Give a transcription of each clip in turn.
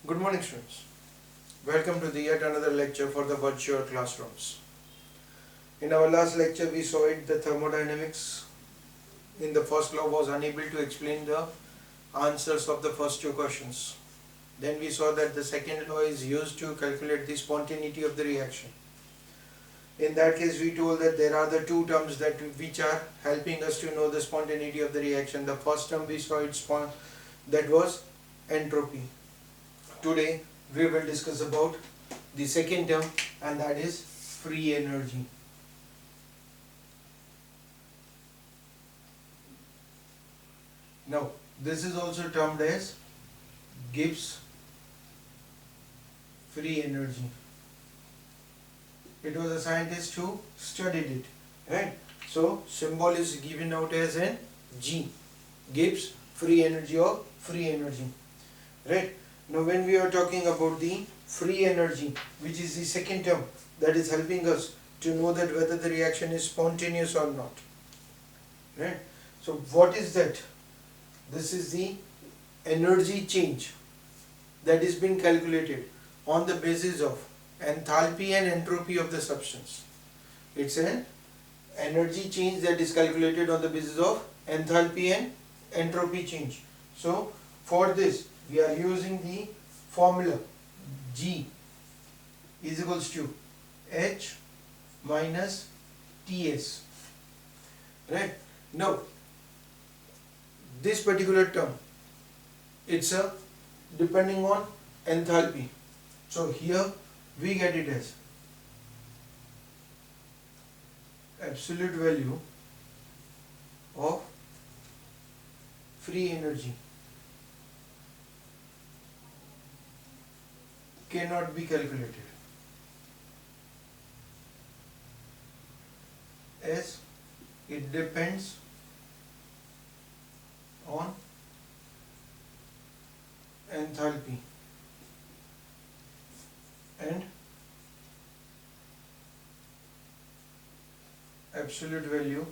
Good morning, students. Welcome to the yet another lecture for the virtual classrooms. In our last lecture, we saw it the thermodynamics in the first law was unable to explain the answers of the first two questions. Then we saw that the second law is used to calculate the spontaneity of the reaction. In that case, we told that there are the two terms which are helping us to know the spontaneity of the reaction. The first term we saw that was entropy. Today we will discuss about the second term, and that is free energy. Now this is also termed as Gibbs free energy. It was a scientist who studied it, right? So symbol is given out as an G, Gibbs free energy or free energy, right? Now when we are talking about the free energy, which is the second term that is helping us to know that whether the reaction is spontaneous or not, right? So what is that? This is the energy change that is being calculated on the basis of enthalpy and entropy of the substance. It's an energy change that is calculated on the basis of enthalpy and entropy change. So for this we are using the formula G is equals to H minus Ts, right? Now this particular term, it's a depending on enthalpy. So here we get it as absolute value of free energy cannot be calculated, as it depends on enthalpy and absolute value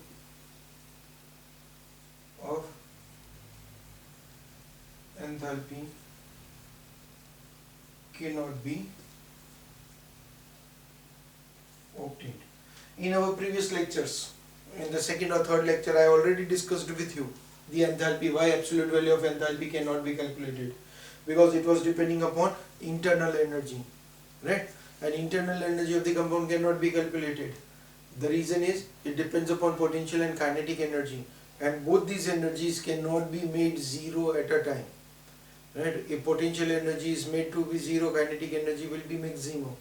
of enthalpy cannot be obtained. In our previous lectures, in the second or third lecture, I already discussed with you the enthalpy, why absolute value of enthalpy cannot be calculated, because it was depending upon internal energy, right? And internal energy of the compound cannot be calculated. The reason is it depends upon potential and kinetic energy, and both these energies cannot be made zero at a time, right? If potential energy is made to be zero, kinetic energy will be maximum.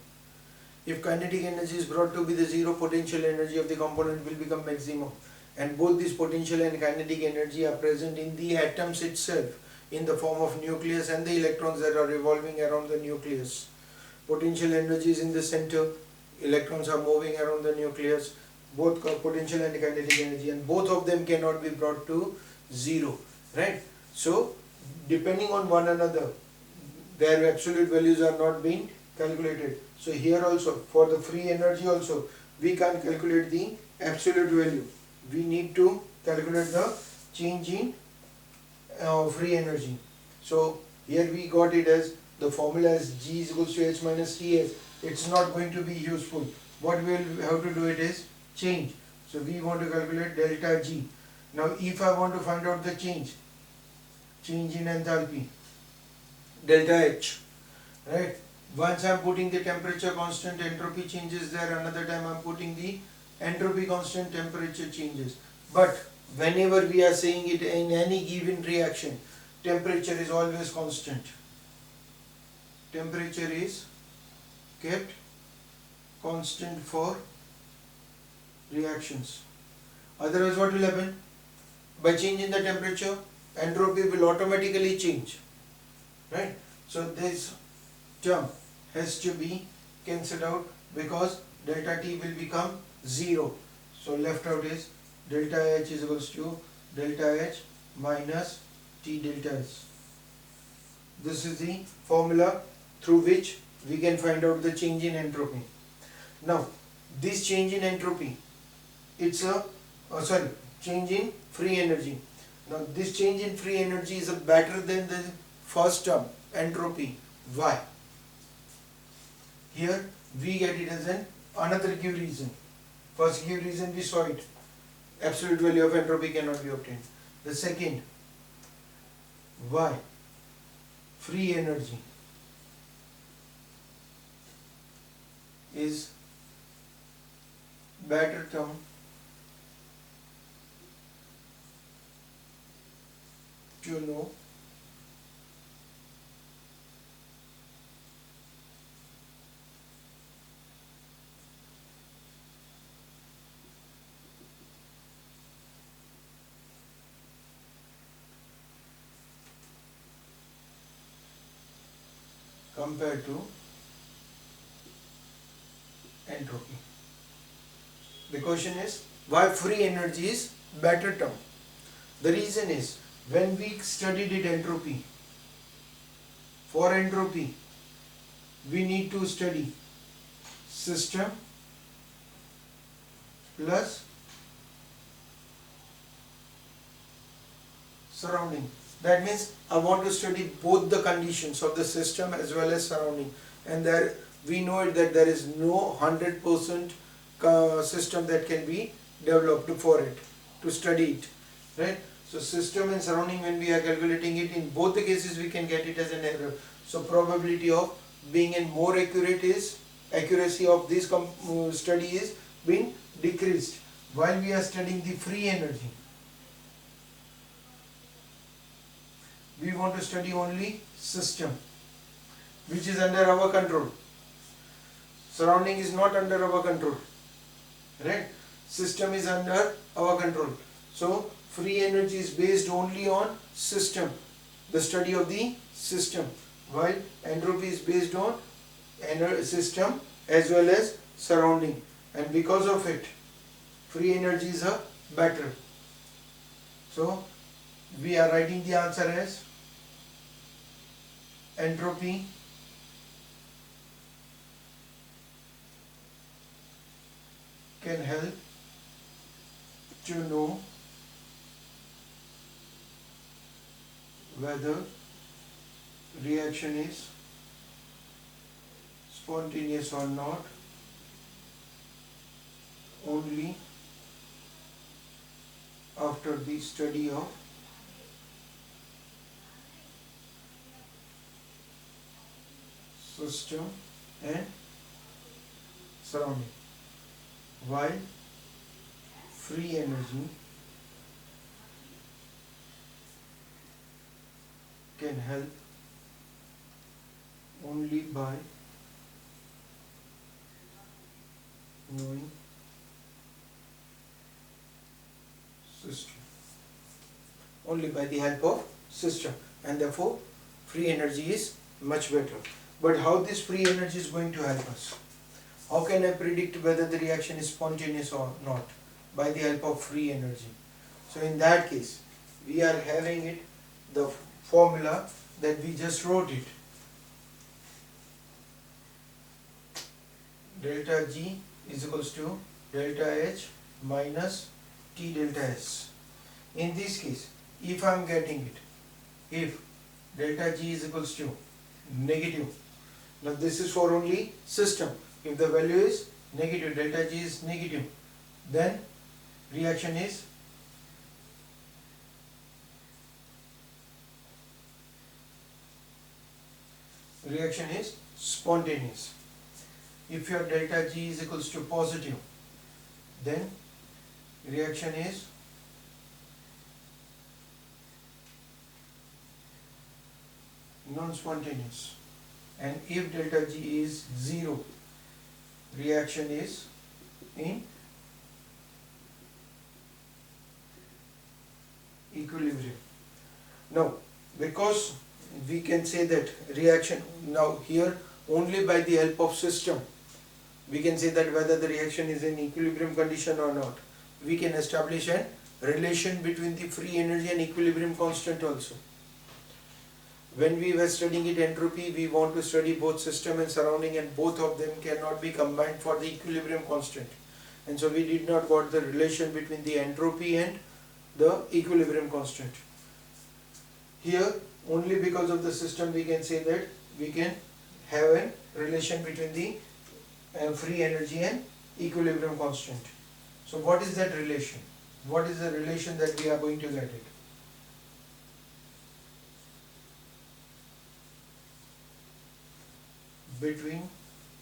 If kinetic energy is brought to be the zero, potential energy of the component will become maximum. And both this potential and kinetic energy are present in the atoms itself, in the form of nucleus and the electrons that are revolving around the nucleus. Potential energy is in the center, electrons are moving around the nucleus, both potential and kinetic energy, and both of them cannot be brought to zero, right? So depending on one another, their absolute values are not being calculated. So here also, for the free energy also, we can't calculate the absolute value. We need to calculate the change in free energy. So here we got it as the formula is G is equals to H minus Ts. It's not going to be useful. What we will have to do it is change. So we want to calculate delta G. Now if I want to find out the change in enthalpy, delta H, right? Once I am putting the temperature constant, entropy changes there. Another time I am putting the entropy constant, temperature changes. But whenever we are saying it in any given reaction, temperature is always constant. Temperature is kept constant for reactions. Otherwise what will happen? By changing the temperature, entropy will automatically change, right? So this term has to be cancelled out, because delta T will become 0. So left out is delta H is equals to delta H minus T delta S. This is the formula through which we can find out the change in entropy. Now this change in entropy, it's a change in free energy. Now this change in free energy is better than the first term, entropy. Why? Here we get it as another give reason. First give reason we saw it. Absolute value of entropy cannot be obtained. The second, why? Free energy is better term to know compared to entropy. The question is why free energy is better term. The reason is when we studied it entropy, for entropy we need to study system plus surrounding. That means I want to study both the conditions of the system as well as surrounding, and there we know it that there is no 100% system that can be developed for it to study it, right? So system and surrounding, when we are calculating it, in both the cases we can get it as an error. So probability of being in more accurate is accuracy of this study is being decreased while we are studying the free energy. We want to study only system which is under our control. Surrounding is not under our control, right? System is under our control. So free energy is based only on system, the study of the system, while entropy is based on system as well as surrounding, and because of it free energy is a better. So we are writing the answer as entropy can help to know whether reaction is spontaneous or not only after the study of system and surrounding, while free energy can help only by knowing system, only by the help of system, and therefore free energy is much better. But how this free energy is going to help us? How can I predict whether the reaction is spontaneous or not? By the help of free energy. So in that case, we are having it, the formula that we just wrote it. Delta G is equals to delta H minus T delta S. In this case, if I am getting it, if delta G is equals to negative, now this is for only system. If the value is negative, delta G is negative, then reaction is spontaneous. If your delta G is equals to positive, then reaction is non-spontaneous. And if delta G is 0, reaction is in equilibrium. Now, because we can say that reaction, now here only by the help of system we can say that whether the reaction is in equilibrium condition or not. We can establish a relation between the free energy and equilibrium constant also. When we were studying it entropy, we want to study both system and surrounding, and both of them cannot be combined for the equilibrium constant, and so we did not got the relation between the entropy and the equilibrium constant. Here only because of the system we can say that we can have a relation between the free energy and equilibrium constant. So what is that relation? What is the relation that we are going to get it? Between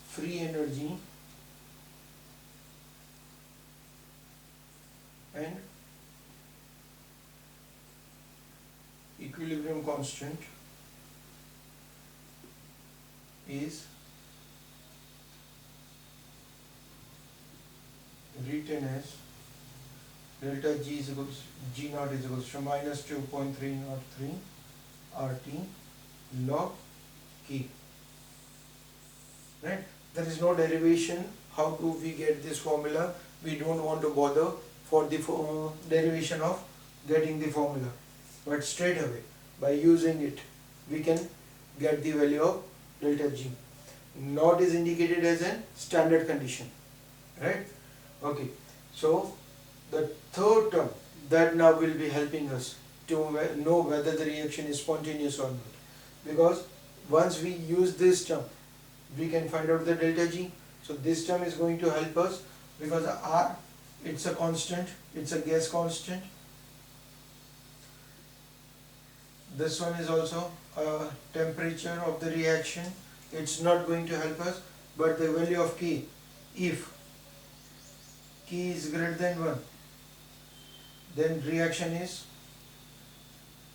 free energy and equilibrium constant is written as delta G is equals G naught is equals to minus 2.303 RT log K. Right? There is no derivation. How do we get this formula? We don't want to bother for the derivation of getting the formula, but straight away by using it we can get the value of delta G. Naught is indicated as a standard condition, right? Okay, so the third term that now will be helping us to know whether the reaction is spontaneous or not, because once we use this term we can find out the delta G. So this term is going to help us because R, it's a constant, it's a gas constant. This one is also a temperature of the reaction. It's not going to help us, but the value of K, if K is greater than 1, then reaction is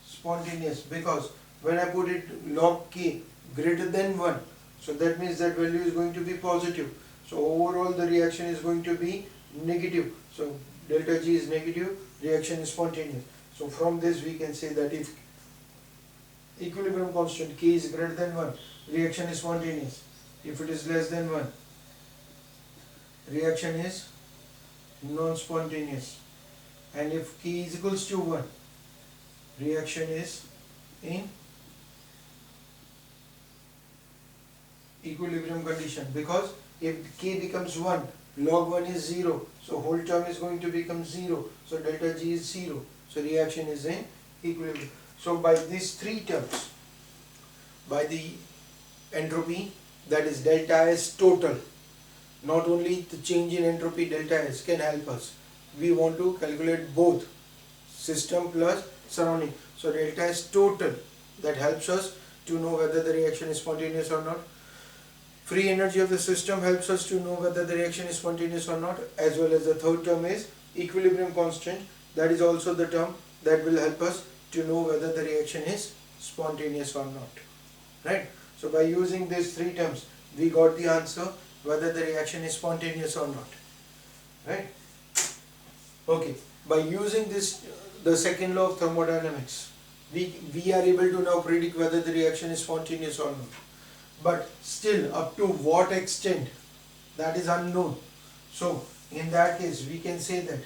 spontaneous, because when I put it log K greater than 1, so that means that value is going to be positive. So overall the reaction is going to be negative. So delta G is negative, reaction is spontaneous. So from this we can say that if equilibrium constant K is greater than 1, reaction is spontaneous. If it is less than 1, reaction is non-spontaneous. And if K is equals to 1, reaction is in equilibrium condition, because if K becomes 1, log 1 is 0, so whole term is going to become 0, so delta G is 0, so reaction is in equilibrium. So by these three terms, by the entropy, that is delta S total, not only the change in entropy delta S can help us, we want to calculate both system plus surrounding. So delta S total, that helps us to know whether the reaction is spontaneous or not. Free energy of the system helps us to know whether the reaction is spontaneous or not, as well as the third term is equilibrium constant. That is also the term that will help us to know whether the reaction is spontaneous or not. Right? So by using these three terms, we got the answer whether the reaction is spontaneous or not. Right? Okay. By using this, the second law of thermodynamics, we are able to now predict whether the reaction is spontaneous or not. But still, up to what extent, that is unknown. So in that case we can say that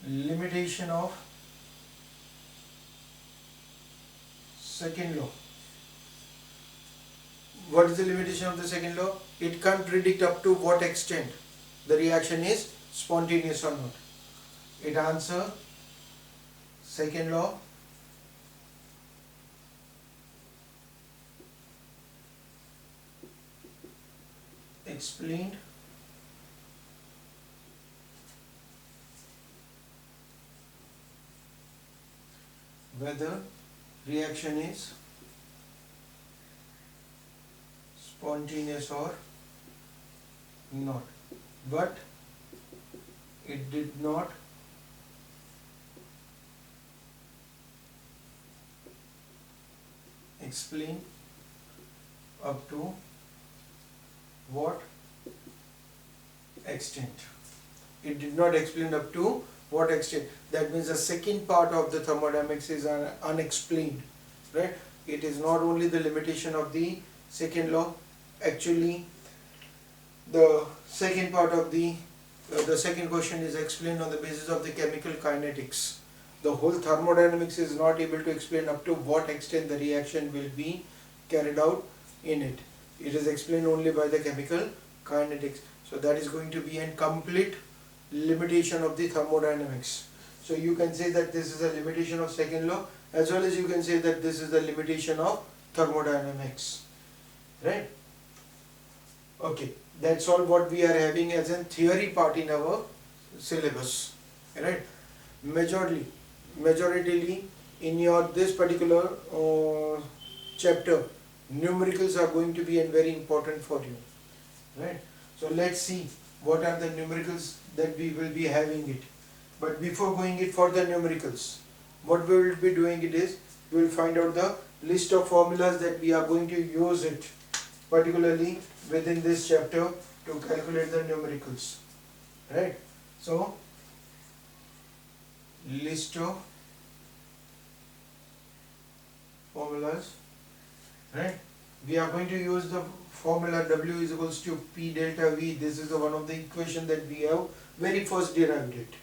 limitation of second law. What is the limitation of the second law? It can't predict up to what extent the reaction is spontaneous or not. It answer second law explained whether reaction is spontaneous or not, but it did not explain up to what extent. It did not explain up to what extent. That means the second part of the thermodynamics is unexplained, right? It is not only the limitation of the second law. Actually, the second part of the second question is explained on the basis of the chemical kinetics. The whole thermodynamics is not able to explain up to what extent the reaction will be carried out in it. It is explained only by the chemical kinetics. So that is going to be a complete limitation of the thermodynamics. So you can say that this is a limitation of second law, as well as you can say that this is the limitation of thermodynamics, right? Okay, that's all what we are having as a theory part in our syllabus, right? Majoritarily in your this particular chapter, numericals are going to be very important for you, right? So let's see what are the numericals that we will be having it. But before going it for the numericals, what we will be doing it is, we will find out the list of formulas that we are going to use it, particularly within this chapter, to calculate the numericals, right? So list of formulas, right? We are going to use the formula W is equals to P delta V. This is the one of the equation that we have very first derived it.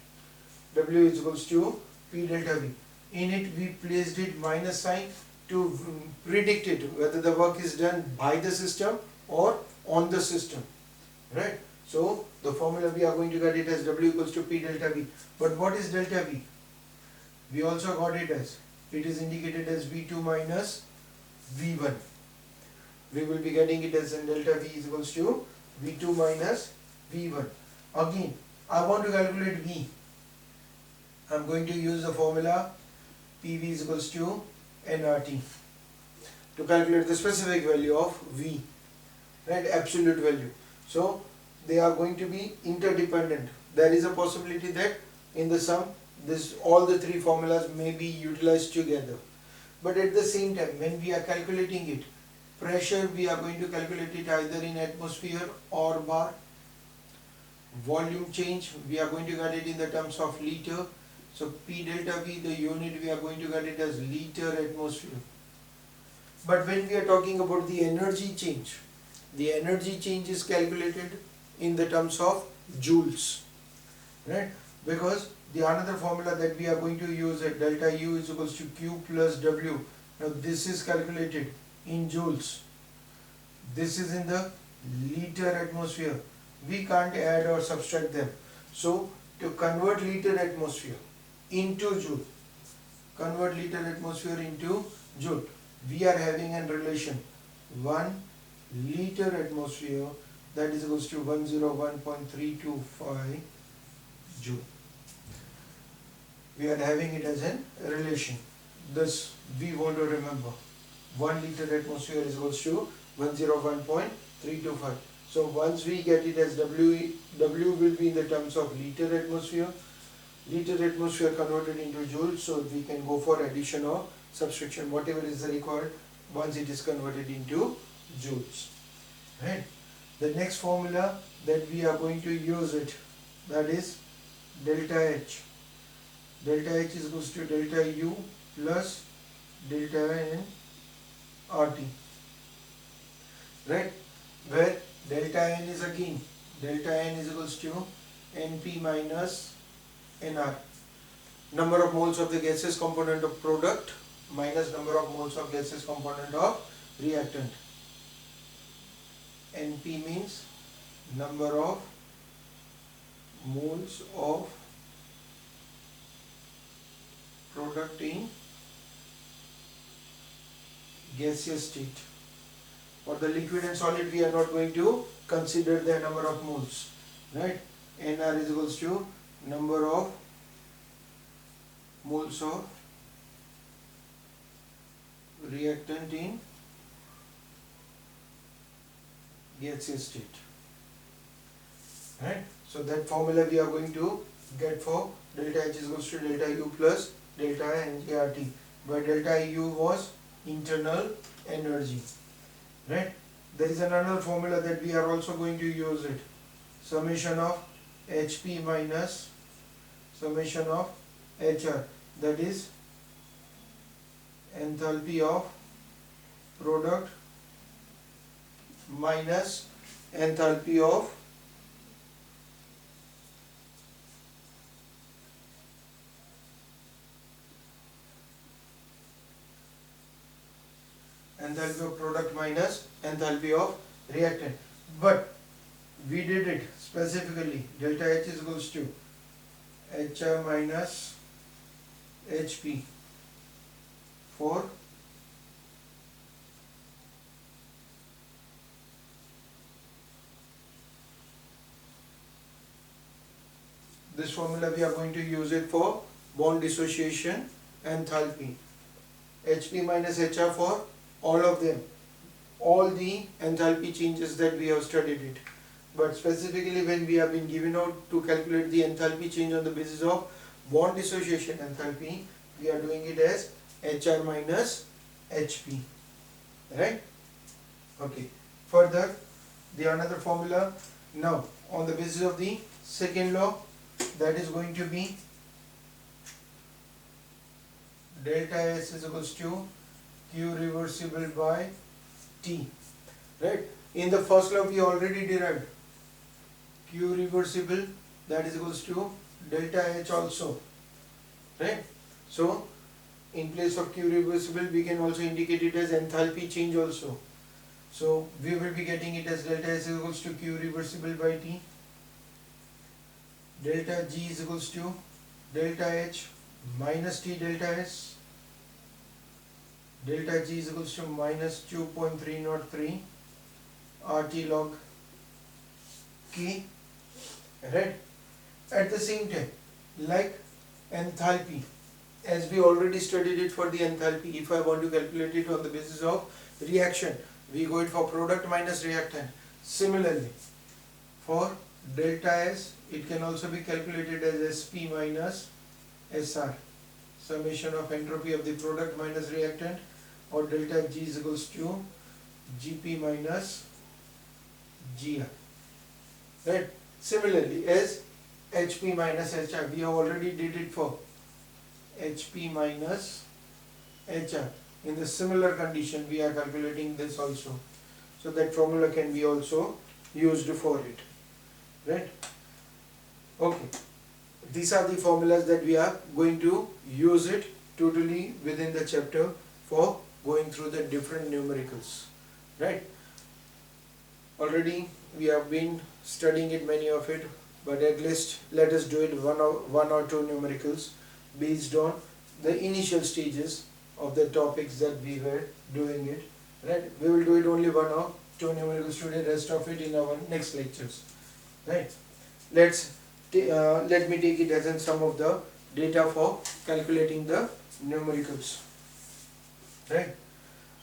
W is equals to P delta V. In it we placed it minus sign to predict it whether the work is done by the system or on the system, right? So the formula we are going to get it as W equals to P delta V. But what is delta V? We also got it as, it is indicated as V2 minus V1. We will be getting it as in delta V is equals to V2 minus V1. Again, I want to calculate V. I am going to use the formula PV is equals to nRT to calculate the specific value of V, right? Absolute value. So they are going to be interdependent. There is a possibility that in the sum, all the three formulas may be utilized together. But at the same time, when we are calculating it, pressure we are going to calculate it either in atmosphere or bar. Volume change we are going to get it in the terms of liter. So P delta V, the unit we are going to get it as liter atmosphere. But when we are talking about the energy change is calculated in the terms of joules, right? Because the another formula that we are going to use at delta U is equals to Q plus W. Now this is calculated in joules. This is in the liter atmosphere. We can't add or subtract them. So to convert liter atmosphere into joule, we are having a relation 1 liter atmosphere that is equals to 101.325 joule. We are having it as a relation. This we want to remember. 1 liter atmosphere is equals to 101.325. So once we get it as W will be in the terms of liter atmosphere converted into joules, so we can go for addition or subtraction, whatever is required once it is converted into joules, right? The next formula that we are going to use it, that is delta H. Delta H is equals to delta U plus delta N RT, right? Where delta N is again, delta N is equals to NP minus NR. Number of moles of the gaseous component of product minus number of moles of gaseous component of reactant. NP means number of moles of product in gaseous state. For the liquid and solid we are not going to consider the number of moles, right? NR is equals to number of moles of reactant in gaseous state, right? So that formula we are going to get for delta H is equals to delta U plus delta NJRT, where delta U was internal energy, right? There is another formula that we are also going to use it, summation of HP minus summation of HR, that is enthalpy of product minus enthalpy of product minus enthalpy of reactant. But we did it specifically, delta H is equals to HR minus HP, for this formula we are going to use it for bond dissociation enthalpy. HP minus HR for all of them, all the enthalpy changes that we have studied it. But specifically when we have been given out to calculate the enthalpy change on the basis of bond dissociation enthalpy, we are doing it as HR minus HP, right? Okay. Further, the another formula now on the basis of the second law, that is going to be delta S is equals to Q reversible by T, right? In the first law we already derived Q reversible, that is equals to delta H also, right? So in place of Q reversible we can also indicate it as enthalpy change also. So we will be getting it as delta S is equals to Q reversible by T, delta G is equals to delta H minus T delta S, delta G is equals to minus 2.303 RT log K, right? At the same time, like enthalpy, as we already studied it for the enthalpy, if I want to calculate it on the basis of reaction, we go it for product minus reactant. Similarly, for delta S, it can also be calculated as SP minus SR, summation of entropy of the product minus reactant, or delta G is equals to GP minus GR, right? Similarly, as HP minus HR, we have already did it for HP minus HR. In the similar condition, we are calculating this also. So that formula can be also used for it, right? Okay. These are the formulas that we are going to use it totally within the chapter for going through the different numericals, right? Already we have been studying it, many of it, but at least let us do it one or two numericals based on the initial stages of the topics that we were doing it, right? We will do it only one or two numericals today, rest of it in our next lectures, right? Let me take it as in some of the data for calculating the numericals, right?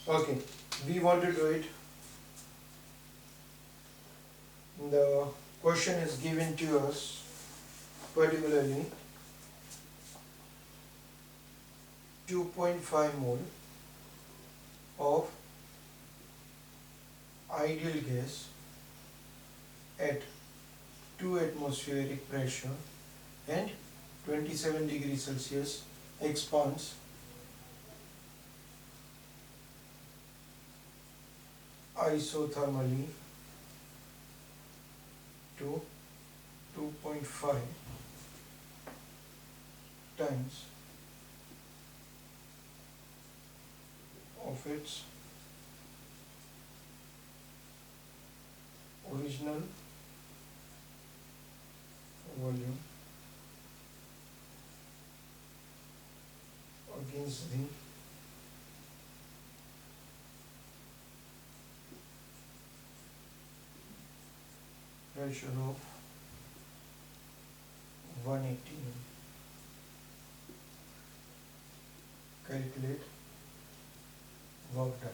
Okay, we want to do it. The question is given to us particularly 2.5 mole of ideal gas at 2 atmospheric pressure and 27 degrees Celsius expands isothermally to 2.5 times of its original volume against the pressure of 180. Calculate work done.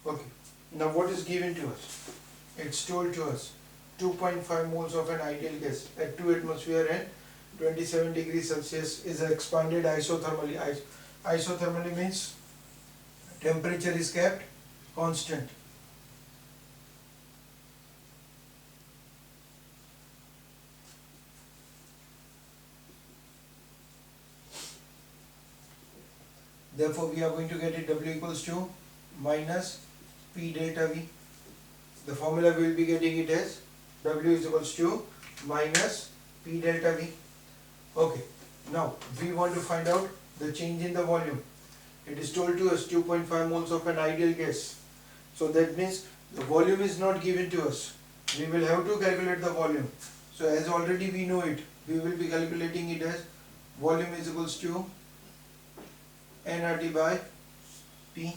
Okay, now what is given to us? It's told to us 2.5 moles of an ideal gas at 2 atmosphere and 27 degrees Celsius is expanded isothermally. Isothermally means temperature is kept constant. Therefore, we are going to get it W equals to minus P delta V. The formula we will be getting it as W is equals to minus P delta V. Okay, now we want to find out the change in the volume. It is told to us 2.5 moles of an ideal gas. So that means the volume is not given to us. We will have to calculate the volume. So as already we know it, we will be calculating it as volume is equals to nRT by P.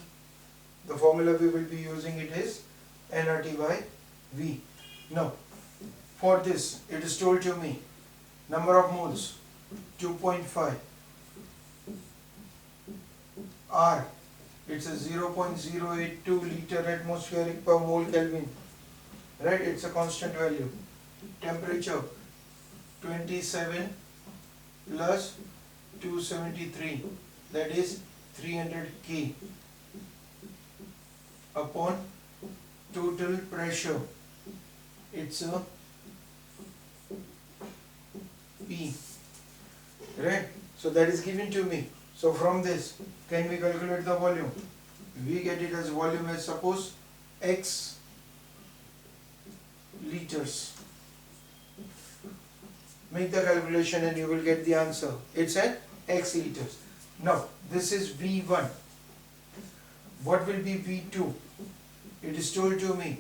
The formula we will be using it is nRT by V. Now, for this, it is told to me number of moles 2.5, R, it's a 0.082 liter atmospheric per mole Kelvin, right? It's a constant value. Temperature 27 plus 273, that is 300 K upon total pressure, it's a P, right? So that is given to me. So from this, can we calculate the volume? We get it as volume as, suppose, X liters. Make the calculation and you will get the answer. It's at X liters. Now, this is V1. What will be V2? It is told to me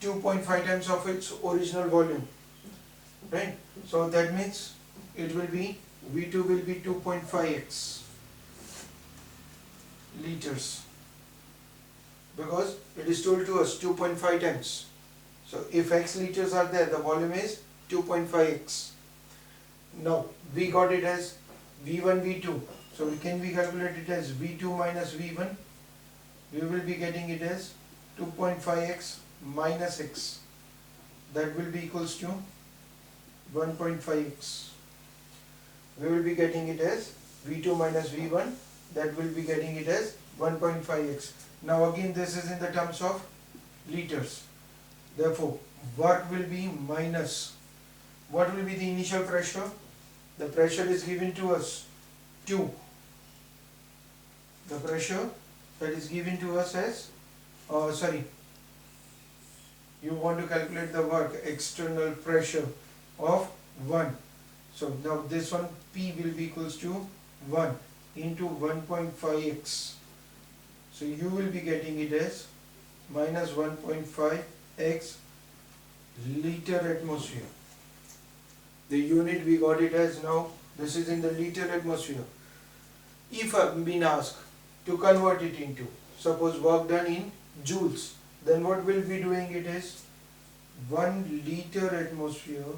2.5 times of its original volume, right? So that means it will be, V2 will be 2.5x liters, because it is told to us 2.5 times. So if x liters are there, the volume is 2.5x. Now we got it as V1, V2. So we calculate it as V2 minus V1. We will be getting it as 2.5x minus x. That will be equals to 1.5x. We will be getting it as V2 minus V1. That will be getting it as 1.5x. Now again, this is in the terms of liters. Therefore, work will be minus. What will be the initial pressure? The pressure is given to us 2. The pressure that is given to us as, you want to calculate the work, external pressure of 1. So now this one, P will be equals to 1 into 1.5x. So you will be getting it as minus 1.5x liter atmosphere. The unit we got it as, now this is in the liter atmosphere. If I have been asked to convert it into, suppose work done in joules, then what we'll be doing it is 1 liter atmosphere,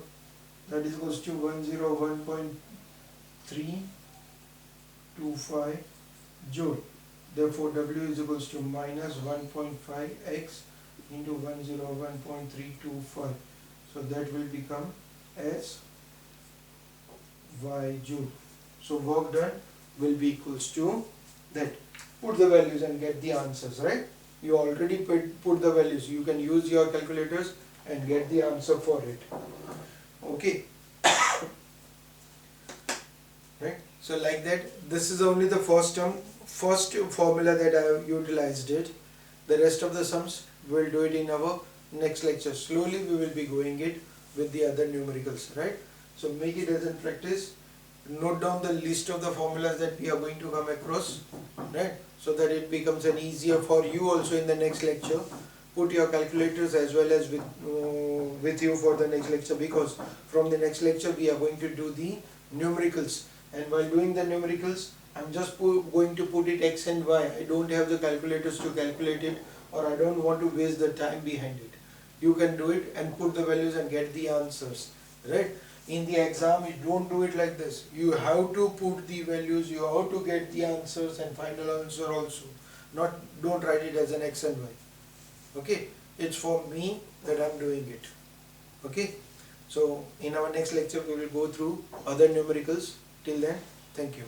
that is equals to 101.325 joule. Therefore W is equals to minus 1.5x into 101.325. So that will become as Y joule. So work done will be equals to that. Put the values and get the answers, right? You already put the values. You can use your calculators and get the answer for it. Okay. Right? So like that, this is only the first formula that I have utilized it. The rest of the sums we'll do it in our next lecture. Slowly we will be going it with the other numericals, right? So make it as in practice. Note down the list of the formulas that we are going to come across, right? So that it becomes an easier for you also in the next lecture. Put your calculators as well as with you for the next lecture, because from the next lecture we are going to do the numericals, and while doing the numericals I'm just going to put it x and y. I don't have the calculators to calculate it, or I don't want to waste the time behind it. You can do it and put the values and get the answers, right? In the exam, you don't do it like this. You have to put the values, you have to get the answers and final answer also. Don't write it as an x and y. Okay, it's for me that I'm doing it. Okay, so in our next lecture we will go through other numericals. Till then, thank you.